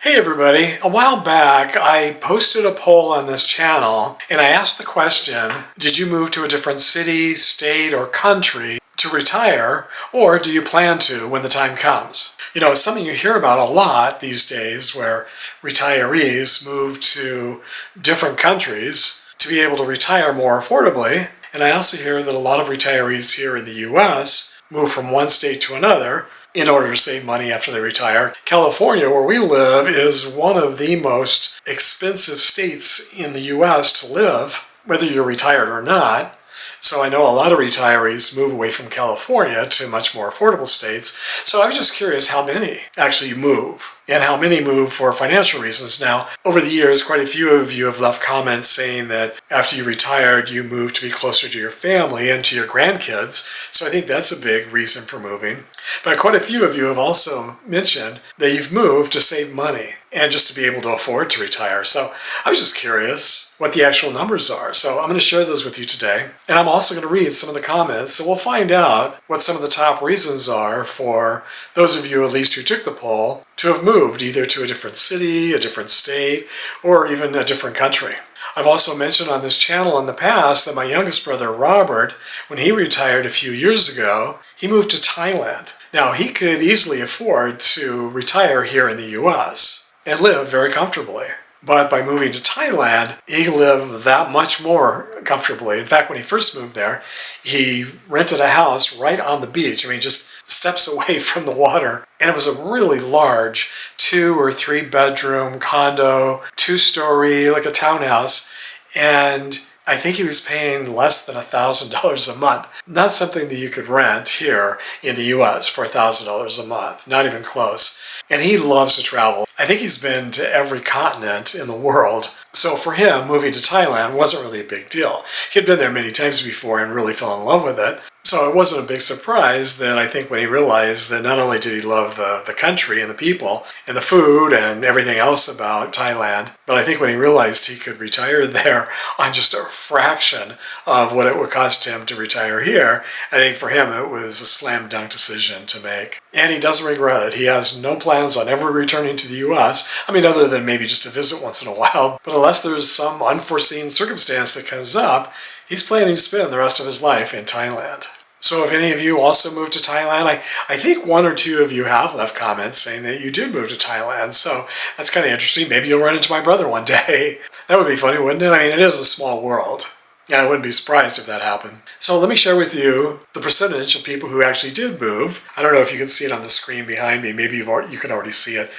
Hey everybody, a while back I posted a poll on this channel and I asked the question, did you move to a different city, state, or country to retire, or do you plan to when the time comes? You know, it's something you hear about a lot these days where retirees move to different countries to be able to retire more affordably. And I also hear that a lot of retirees here in the US move from one state to another in order to save money after they retire. California, where we live, is one of the most expensive states in the US to live, whether you're retired or not. So I know a lot of retirees move away from California to much more affordable states. So I was just curious how many actually move and how many move for financial reasons. Now, over the years, quite a few of you have left comments saying that after you retired, you moved to be closer to your family and to your grandkids. So I think that's a big reason for moving. But quite a few of you have also mentioned that you've moved to save money and just to be able to afford to retire. So I was just curious what the actual numbers are. So I'm going to share those with you today. And I'm also going to read some of the comments. So we'll find out what some of the top reasons are for those of you at least who took the poll to have moved either to a different city, a different state, or even a different country. I've also mentioned on this channel in the past that my youngest brother, Robert, when he retired a few years ago, he moved to Thailand. Now, he could easily afford to retire here in the US and live very comfortably. But by moving to Thailand, he lived that much more comfortably. In fact, when he first moved there, he rented a house right on the beach. I mean, just steps away from the water. And it was a really large 2 or 3 bedroom condo, 2-story, like a townhouse. And I think he was paying less than $1,000 a month. Not something that you could rent here in the US for $1,000 a month, not even close. And he loves to travel. I think he's been to every continent in the world. So for him, moving to Thailand wasn't really a big deal. He'd been there many times before and really fell in love with it. So it wasn't a big surprise that I think when he realized that not only did he love the country and the people and the food and everything else about Thailand, but I think when he realized he could retire there on just a fraction of what it would cost him to retire here, I think for him it was a slam dunk decision to make. And he doesn't regret it. He has no plans on ever returning to the US. I mean, other than maybe just a visit once in a while. But unless there's some unforeseen circumstance that comes up, he's planning to spend the rest of his life in Thailand. So if any of you also moved to Thailand, I think 1 or 2 of you have left comments saying that you did move to Thailand. So that's kind of interesting. Maybe you'll run into my brother one day. That would be funny, wouldn't it? I mean, it is a small world. And I wouldn't be surprised if that happened. So let me share with you the percentage of people who actually did move. I don't know if you can see it on the screen behind me. Maybe you can already see it.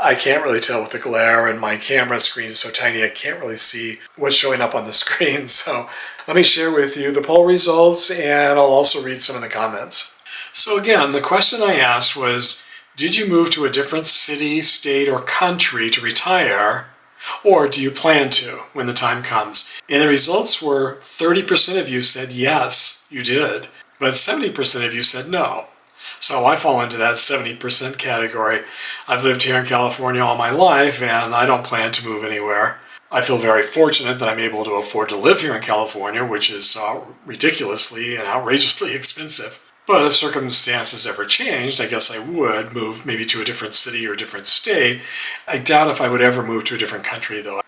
I can't really tell with the glare, and my camera screen is so tiny I can't really see what's showing up on the screen. So let me share with you the poll results, and I'll also read some of the comments. So again, the question I asked was, did you move to a different city, state, or country to retire, or do you plan to when the time comes? And the results were 30% of you said yes, you did, but 70% of you said no. So I fall into that 70% category. I've lived here in California all my life, and I don't plan to move anywhere. I feel very fortunate that I'm able to afford to live here in California, which is ridiculously and outrageously expensive. But if circumstances ever changed, I guess I would move maybe to a different city or a different state. I doubt if I would ever move to a different country, though.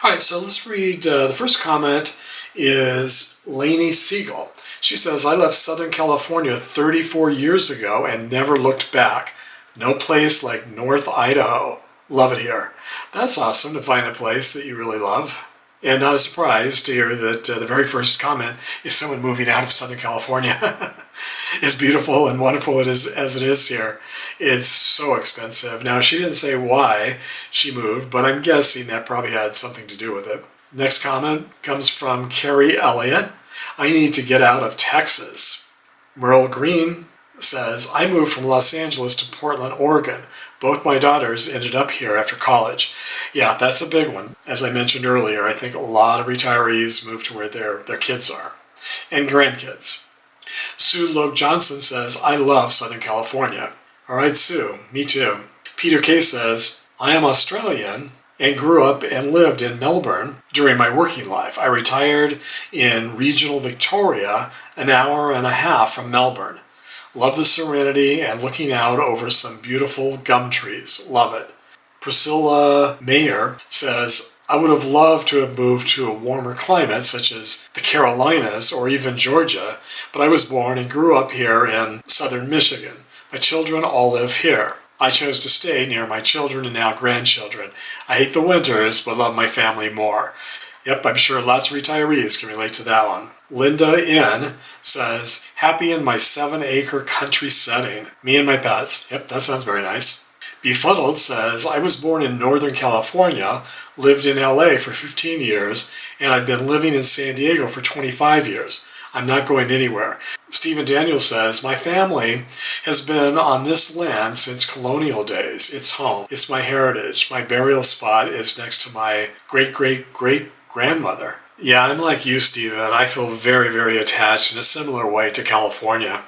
All right, so let's read. The first comment is Lainey Siegel. She says, I left Southern California 34 years ago and never looked back. No place like North Idaho. Love it here. That's awesome to find a place that you really love. And not a surprise to hear that the very first comment is someone moving out of Southern California. As beautiful and wonderful as it is here, it's so expensive. Now, she didn't say why she moved, but I'm guessing that probably had something to do with it. Next comment comes from Carrie Elliott. I need to get out of Texas. Merle Green says, I moved from Los Angeles to Portland, Oregon. Both my daughters ended up here after college. Yeah, that's a big one. As I mentioned earlier, I think a lot of retirees move to where their kids are and grandkids. Sue Loeb Johnson says, I love Southern California. All right, Sue, me too. Peter K says, I am Australian and grew up and lived in Melbourne during my working life. I retired in regional Victoria, an hour and a half from Melbourne. Love the serenity and looking out over some beautiful gum trees. Love it. Priscilla Mayer says, I would have loved to have moved to a warmer climate such as the Carolinas or even Georgia, but I was born and grew up here in southern Michigan. My children all live here. I chose to stay near my children and now grandchildren. I hate the winters, but love my family more. Yep, I'm sure lots of retirees can relate to that one. Linda N. says, happy in my 7-acre country setting. Me and my pets. Yep, that sounds very nice. Befuddled says, I was born in Northern California, lived in LA for 15 years, and I've been living in San Diego for 25 years. I'm not going anywhere. Stephen Daniel says, my family has been on this land since colonial days. It's home. It's my heritage. My burial spot is next to my great-great-great-grandmother. Yeah, I'm like you, Stephen. I feel very, very attached in a similar way to California.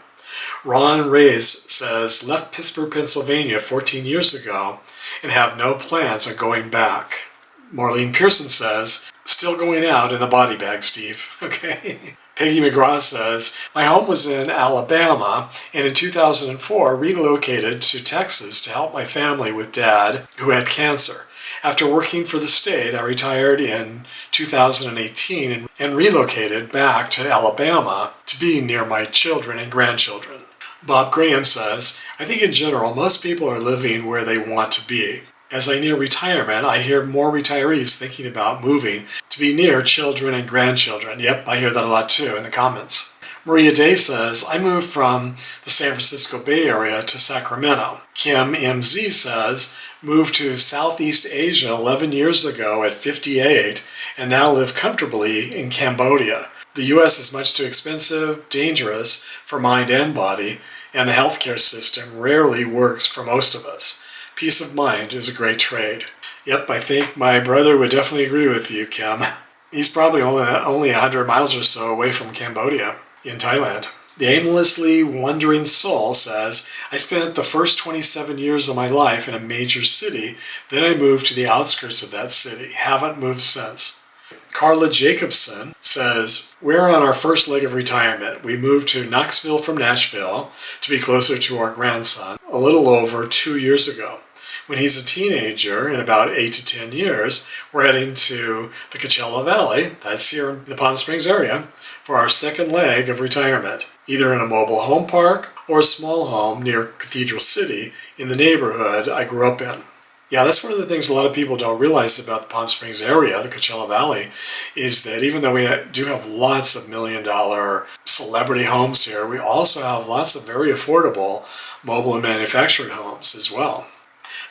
Ron Reyes says, left Pittsburgh, Pennsylvania 14 years ago and have no plans on going back. Marlene Pearson says, still going out in a body bag, Steve. Okay. Peggy McGraw says, my home was in Alabama and in 2004 relocated to Texas to help my family with Dad, who had cancer. After working for the state, I retired in 2018 and relocated back to Alabama to be near my children and grandchildren. Bob Graham says, I think in general, most people are living where they want to be. As I near retirement, I hear more retirees thinking about moving to be near children and grandchildren. Yep, I hear that a lot too in the comments. Maria Day says, I moved from the San Francisco Bay Area to Sacramento. Kim MZ says, moved to Southeast Asia 11 years ago at 58 and now live comfortably in Cambodia. The U.S. is much too expensive, dangerous for mind and body, and the healthcare system rarely works for most of us. Peace of mind is a great trade. Yep, I think my brother would definitely agree with you, Kim. He's probably only 100 miles or so away from Cambodia in Thailand. The aimlessly wandering soul says, I spent the first 27 years of my life in a major city, then I moved to the outskirts of that city. Haven't moved since. Carla Jacobson says, we're on our first leg of retirement. We moved to Knoxville from Nashville to be closer to our grandson a little over 2 years ago. When he's a teenager, in about 8 to 10 years, we're heading to the Coachella Valley, that's here in the Palm Springs area, for our second leg of retirement, either in a mobile home park or a small home near Cathedral City in the neighborhood I grew up in. Yeah, that's one of the things a lot of people don't realize about the Palm Springs area, the Coachella Valley, is that even though we do have lots of million-dollar celebrity homes here, we also have lots of very affordable mobile and manufactured homes as well.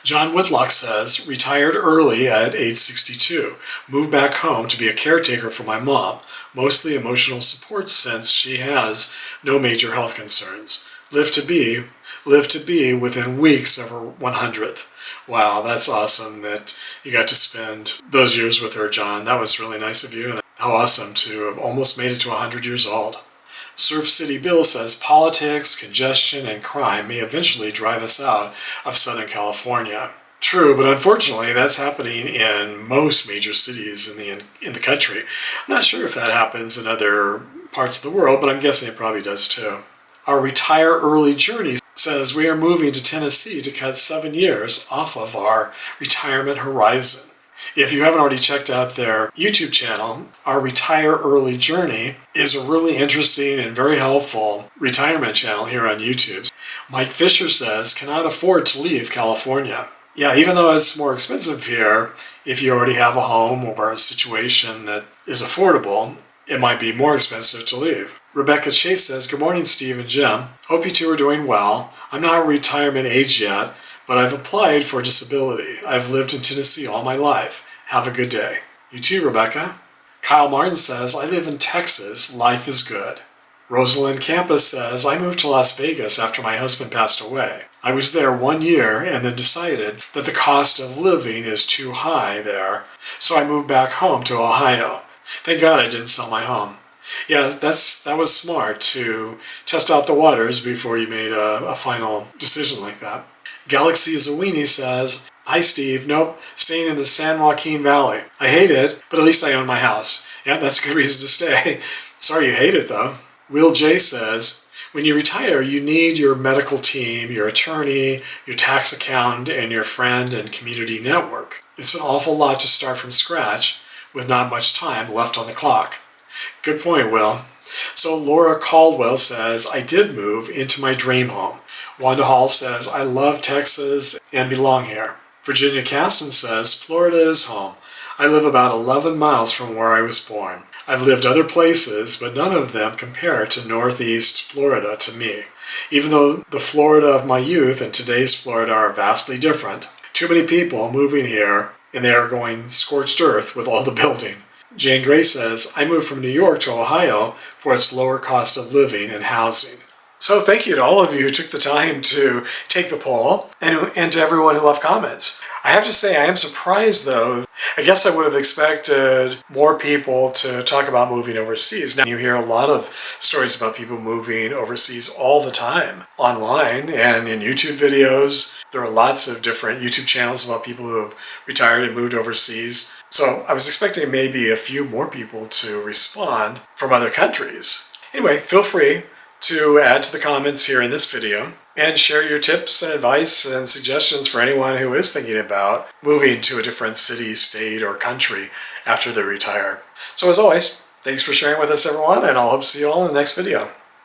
John Whitlock says, retired early at age 62, moved back home to be a caretaker for my mom, mostly emotional support since she has no major health concerns. Lived to be within weeks of her 100th. Wow, that's awesome that you got to spend those years with her, John. That was really nice of you, and how awesome to have almost made it to 100 years old. Surf City Bill says politics, congestion, and crime may eventually drive us out of Southern California. True, but unfortunately that's happening in most major cities in the country. I'm not sure if that happens in other parts of the world, but I'm guessing it probably does too. Our Retire Early Journey says we are moving to Tennessee to cut 7 years off of our retirement horizon. If you haven't already checked out their YouTube channel, Our Retire Early Journey is a really interesting and very helpful retirement channel here on YouTube. Mike Fisher says, cannot afford to leave California. Yeah, even though it's more expensive here, if you already have a home or a situation that is affordable, it might be more expensive to leave. Rebecca Chase says, good morning, Steve and Jim. Hope you two are doing well. I'm not retirement age yet, but I've applied for disability. I've lived in Tennessee all my life. Have a good day. You too, Rebecca. Kyle Martin says, I live in Texas. Life is good. Rosalind Campus says, I moved to Las Vegas after my husband passed away. I was there 1 year and then decided that the cost of living is too high there, so I moved back home to Ohio. Thank God I didn't sell my home. Yeah, that was smart to test out the waters before you made a final decision like that. Galaxy is a Weenie says, hi Steve, nope, staying in the San Joaquin Valley. I hate it, but at least I own my house. Yeah, that's a good reason to stay. Sorry you hate it though. Will J says, When you retire, you need your medical team, your attorney, your tax accountant, and your friend and community network. It's an awful lot to start from scratch with not much time left on the clock. Good point, Will. So Laura Caldwell says, I did move into my dream home. Wanda Hall says, I love Texas and belong here. Virginia Caston says, Florida is home. I live about 11 miles from where I was born. I've lived other places, but none of them compare to Northeast Florida to me. Even though the Florida of my youth and today's Florida are vastly different, too many people moving here and they are going scorched earth with all the building. Jane Gray says, I moved from New York to Ohio for its lower cost of living and housing. So thank you to all of you who took the time to take the poll and to everyone who left comments. I have to say I am surprised though. I guess I would have expected more people to talk about moving overseas. Now you hear a lot of stories about people moving overseas all the time online and in YouTube videos. There are lots of different YouTube channels about people who have retired and moved overseas. So I was expecting maybe a few more people to respond from other countries. Anyway, feel free to add to the comments here in this video and share your tips and advice and suggestions for anyone who is thinking about moving to a different city, state, or country after they retire. So as always, thanks for sharing with us everyone, and I'll hope to see you all in the next video.